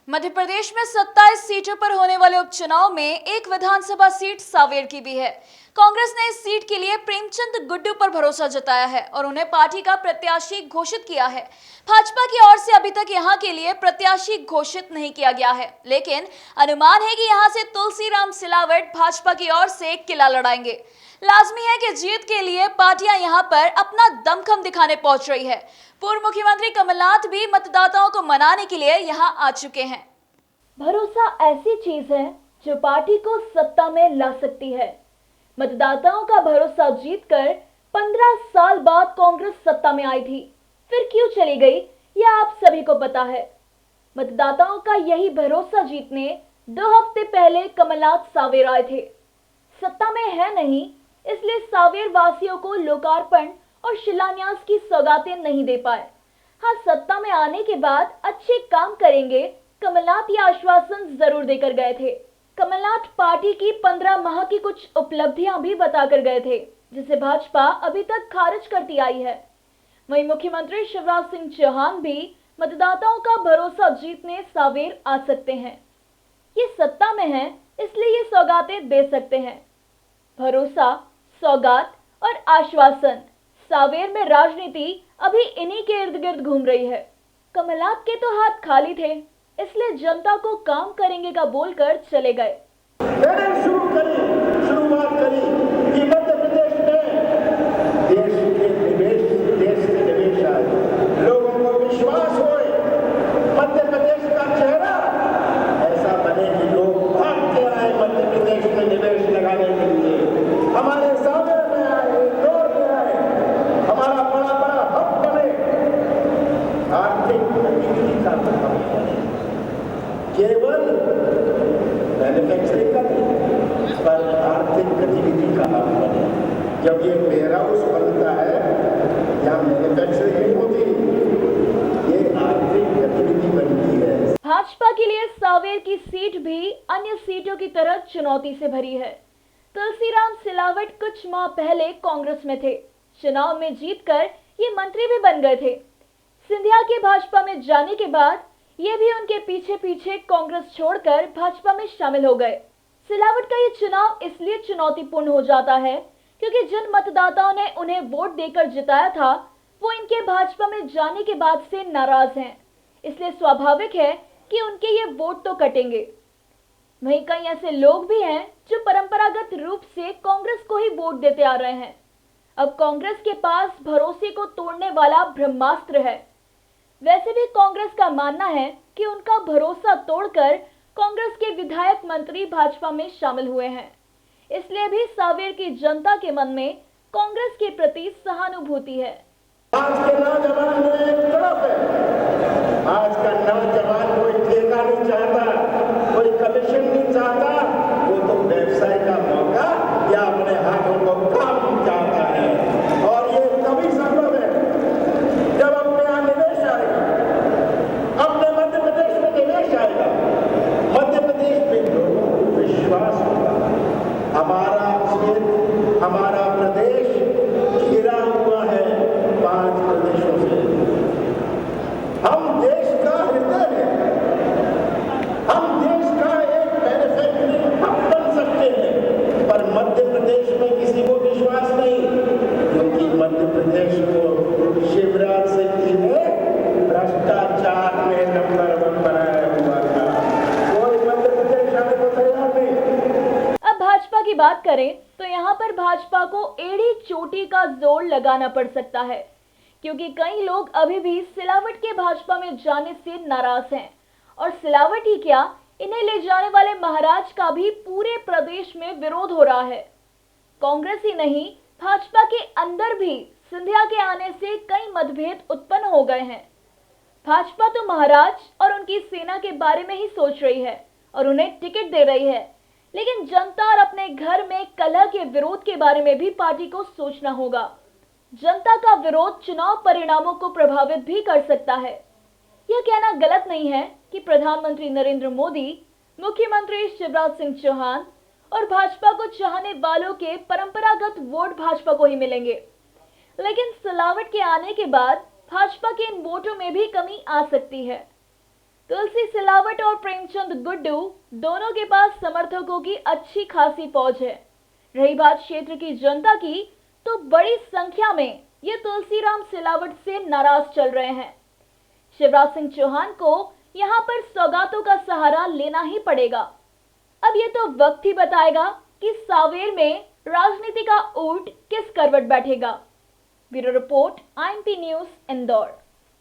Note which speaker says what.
Speaker 1: मध्य प्रदेश में 27 सीटों पर होने वाले उपचुनाव में एक विधानसभा सीट सांवेर की भी है। कांग्रेस ने इस सीट के लिए प्रेमचंद गुड्डू पर भरोसा जताया है और उन्हें पार्टी का प्रत्याशी घोषित किया है। भाजपा की ओर से अभी तक यहां के लिए प्रत्याशी घोषित नहीं किया गया है, लेकिन अनुमान है कि यहां से तुलसीराम सिलावट भाजपा की ओर से किला लड़ाएंगे। लाजमी है कि जीत के लिए पार्टियां यहां पर अपना दमखम दिखाने पहुंच रही है। पूर्व मुख्यमंत्री कमलनाथ भी मतदाताओं को मनाने के लिए यहां आ चुके हैं।
Speaker 2: भरोसा ऐसी चीज है जो पार्टी को सत्ता में ला सकती है। मतदाताओं का भरोसा जीतकर 15 साल बाद कांग्रेस सत्ता में आई थी, फिर क्यों चली गई यह आप सभी को पता है। मतदाताओं का यही भरोसा जीतने 2 हफ्ते पहले कमलनाथ सांवेर आए थे। सत्ता में है नहीं, इसलिए सांवेर वासियों को लोकार्पण और शिलान्यास की सौगातें नहीं दे पाए। हाँ, सत्ता में आने के बाद अच्छे काम करेंगे, कमलनाथ ये आश्वासन जरूर देकर गए थे। कमलनाथ पार्टी की 15 माह की कुछ उपलब्धियां भी बताकर गए थे, जिसे भाजपा अभी तक खारिज करती आई है। वहीं मुख्यमंत्री शिवराज सिंह चौहान भी मतदाताओं का भरोसा जीतने सांवेर आ सकते हैं। ये सत्ता में है, इसलिए ये सौगातें दे सकते हैं। भरोसा, सौगात और आश्वासन, सांवेर में राजनीति अभी इन्हीं के इर्द गिर्द घूम रही है। कमलनाथ के तो हाथ खाली थे, इसलिए जनता को काम करेंगे का बोलकर चले गए।
Speaker 3: शुरुआत करी कि मध्य प्रदेश में देश से निवेश आए, लोगों को विश्वास हो, मध्य प्रदेश का चेहरा ऐसा बने कि लोग भाग के आए मध्य प्रदेश में निवेश लगाने के लिए, हमारे सांवेर में आए, इंदौर में आए, हमारा बड़ा बड़ा हब बने, आर्थिक गतिविधि का हब बने। केवल मैन्युफैक्चरिंग का नहीं, पर आर्थिक गतिविधि का हब बने। जब ये वेयर हाउस बनता है, यहाँ मैन्युफैक्चरिंग नहीं होती, ये आर्थिक गतिविधि बनती है।
Speaker 2: भाजपा के लिए सांवेर की सीट भी अन्य सीटों की तरह चुनौती से भरी है। तुलसीराम सिलावट कुछ माह पहले कांग्रेस में थे, चुनाव में जीतकर ये मंत्री भी बन गए थे। सिंधिया के भाजपा में जाने के बाद ये भी उनके पीछे पीछे कांग्रेस छोड़कर भाजपा में शामिल हो गए। सिलावट का ये चुनाव इसलिए चुनौतीपूर्ण हो जाता है क्योंकि जिन मतदाताओं ने उन्हें वोट देकर जिताया था, वो इनके भाजपा में जाने के बाद से नाराज हैं। इसलिए स्वाभाविक है कि उनके ये वोट तो कटेंगे। वहीं कई ऐसे लोग भी हैं जो परंपरागत रूप से कांग्रेस को ही वोट देते आ रहे हैं। अब कांग्रेस के पास भरोसे को तोड़ने वाला ब्रह्मास्त्र है। वैसे भी कांग्रेस का मानना है कि उनका भरोसा तोड़कर कांग्रेस के विधायक मंत्री भाजपा में शामिल हुए हैं। इसलिए भी सांवेर की जनता के मन में कांग्रेस के प्रति सहानुभूति है।
Speaker 3: आज के नौजवान में एक तरफ है, आज का नौजवान कोई ठेका नहीं चाहता, कोई कमीशन नहीं चाहता, वो तो व्यवसाय का मौका या अपने हाथों को काम चाहता है। और ये तभी संभव है जब अपने यहाँ निवेश आएगा, अपने मध्य प्रदेश में निवेश आएगा, मध्य प्रदेश में लोगों को विश्वास होगा। हमारा क्षेत्र, हमारा प्रदेश घिरा हुआ है 5 प्रदेशों से। हम देश का हृदय है, हम देश का एक मैन्युफैक्चरिंग हब बन सकते हैं, पर मध्य प्रदेश में किसी को विश्वास नहीं, क्योंकि मध्य प्रदेश को शिवराज सिंह जी ने भ्रष्टाचार में नंबर 1 बनाया हुआ था। कोई मध्य प्रदेश आने को तैयार नहीं।
Speaker 2: अब भाजपा की बात करें तो यहाँ पर भाजपा को एड़ी चोटी का जोर लगाना पड़ सकता है, क्योंकि कई लोग अभी भी सिलावट के भाजपा में जाने से नाराज हैं। और सिलावट ही क्या, इन्हें ले जाने वाले महाराज का भी पूरे प्रदेश में विरोध हो रहा है। कांग्रेस ही नहीं, भाजपा के अंदर भी सिंधिया के आने से कई मतभेद उत्पन्न हो गए हैं। भाजपा तो महाराज और उनकी सेना के बारे में ही सोच रही है और उन्हें टिकट दे रही है, लेकिन जनता और अपने घर में कलह के विरोध के बारे में भी पार्टी को सोचना होगा। जनता का विरोध चुनाव परिणामों को प्रभावित भी कर सकता है। यह कहना गलत नहीं है कि प्रधानमंत्री नरेंद्र मोदी, मुख्यमंत्री शिवराज सिंह चौहान और भाजपा को चाहने वालों के परंपरागत वोट भाजपा को ही मिलेंगे, लेकिन सिलावट के आने के बाद भाजपा के इन वोटों में भी कमी आ सकती है। तुलसी सिलावट और प्रेमचंद गुड्डू दोनों के पास समर्थकों की अच्छी खासी फौज है। रही बात क्षेत्र की जनता की, तो बड़ी संख्या में ये तुलसीराम सिलावट से नाराज चल रहे हैं। शिवराज सिंह चौहान को यहां पर सौगातों का सहारा लेना ही पड़ेगा। अब ये तो वक्त ही बताएगा कि सांवेर में राजनीति का ऊंट किस करवट बैठेगा। Bureau report, IMP news, Indore.